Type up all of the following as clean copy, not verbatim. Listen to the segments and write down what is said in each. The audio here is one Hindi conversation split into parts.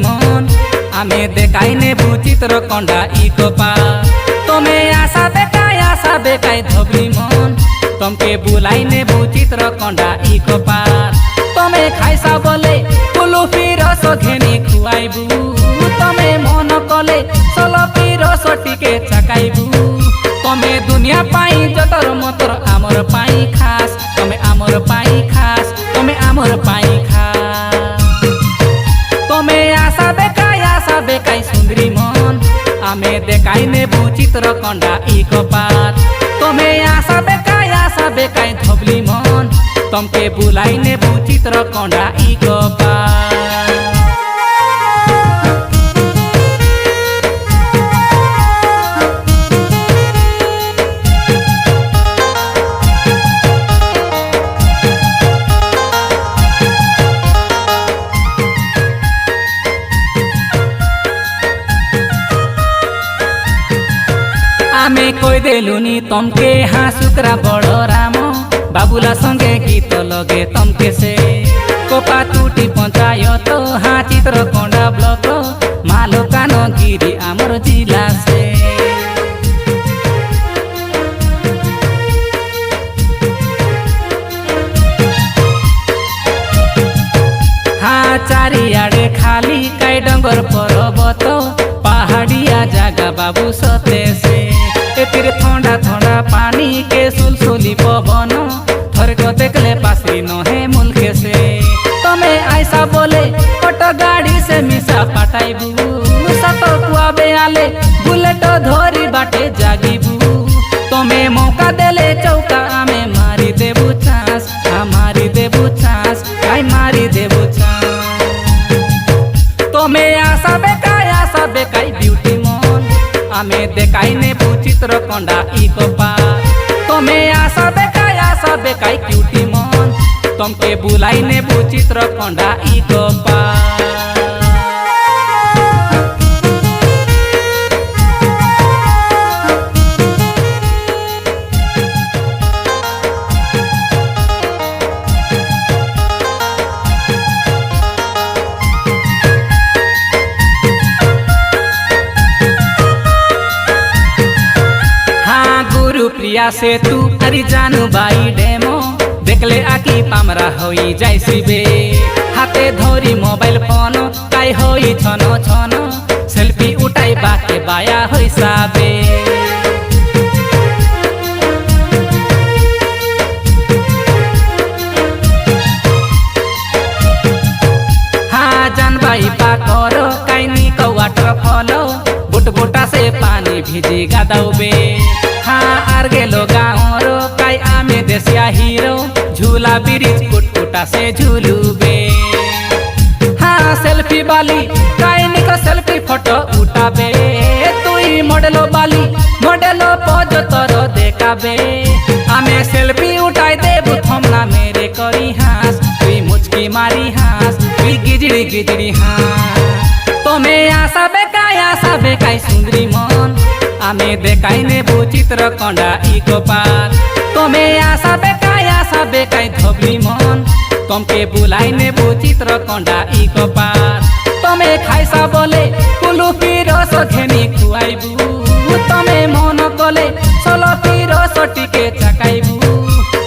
मन आमे देखाई नेबू चित्रकंडा इकोपा तमे आशा बेकाय धबली मन तमके बुलाई नेबू चित्रकंडा इकोपा तमे खाइसा बोले कुलुफी रस घेनी खुआइबू तमे मन कले सलफी रस टिके चकाइबू तमे दुनिया पाई जतर मतर आमर पाई खास तमे आमर पाई खास तमे आमर पाई खास तमे आशा बेकाय सुंदरी मन आमे देखाई नेबू चित्रकंडा इकोपात तमे आशा बेकाय धबली मन तमके बुलाई नेबू चित्रकंडा इकोपात। आमे कोई देलुनी तमके हाँ सुकरा बड़ राम बाबुला संगे गीत लगे तमके से कोपा टूटी पंचायत हाँ चित्रकंडा ब्लॉक मालो कानगिरी आमर जिला से हाँ चारियाडे खाली काई डंगर पर्वत पहाड़िया जागा बाबू सते से एतिर ठंडा ठंडा पानी के सुलसुली पवन थर को देखले पासी नहे मुल्के से तमे ऐसा बोले ऑटो गाड़ी से मिसा पटाइबू सतो कुआ बेआले बुलेट धोरी बाटे जागिबू तमे मौका देले चौका आमे मारी देबू चांस मारी देबू चांस काई मारी देबू चांस तमे आशा बेकाय ब्यूटी मन आमे देखाई नेबू चित्रकंडा इकोपात तमे आशा बेकाय क्यूटी मन तमके बुलाई नेबू चित्रकंडा इकोपात। प्रिया से तू अरे जानू बाई डेमो देखले आकी पामरा होई जाइसी बे हाथे धोरी मोबाइल फोन काई होई छनो छनो सेल्फी उठाई बाके बाया होई साबे हाँ जान बाई पाकर काई नी को वाटर फॉलो बुट बुटा से पानी भिजी गादाउबे हाँ आर गेलो गाँवरो काई आमे देसिया हीरो झूला ब्रिज कुटकुटा से झूलूबे हाँ सेल्फी बाली काई निको सेल्फी फोटो उठाबे तुई मॉडलो बाली मॉडलो पोज तोरो देखाबे आमे सेल्फी उठाई देबू थमना मेरे करी हास तुई मुचकी मारी हास तुई गिजड़ी हास तमे आशा बेकाय सुंदरी मन आमे देखाई नेबू चित्रकंडा इकोपात तमे आशा बेकाय धबली मन तमके बुलाई नेबू चित्रकंडा इकोपात तमे खाइसा बोले कुलुफी रस घेनी खुआइबू तमे मन कले सलफी रस टिके चकाइबू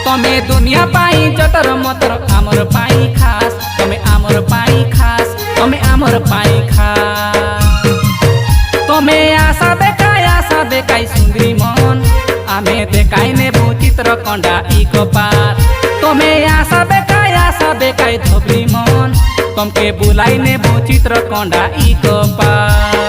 तमे दुनिया पाई जटर मतर आमर पाई खास तमे आमर पाई खास तमे आमर पाई खास तमे आशा बेकाय सुंदरी मन आमे देखाई नेबू चित्रकंडा इकोपात तमे आशा बेकाय धबली मन तमके बुलाई नेबू चित्रकंडा इकोपात।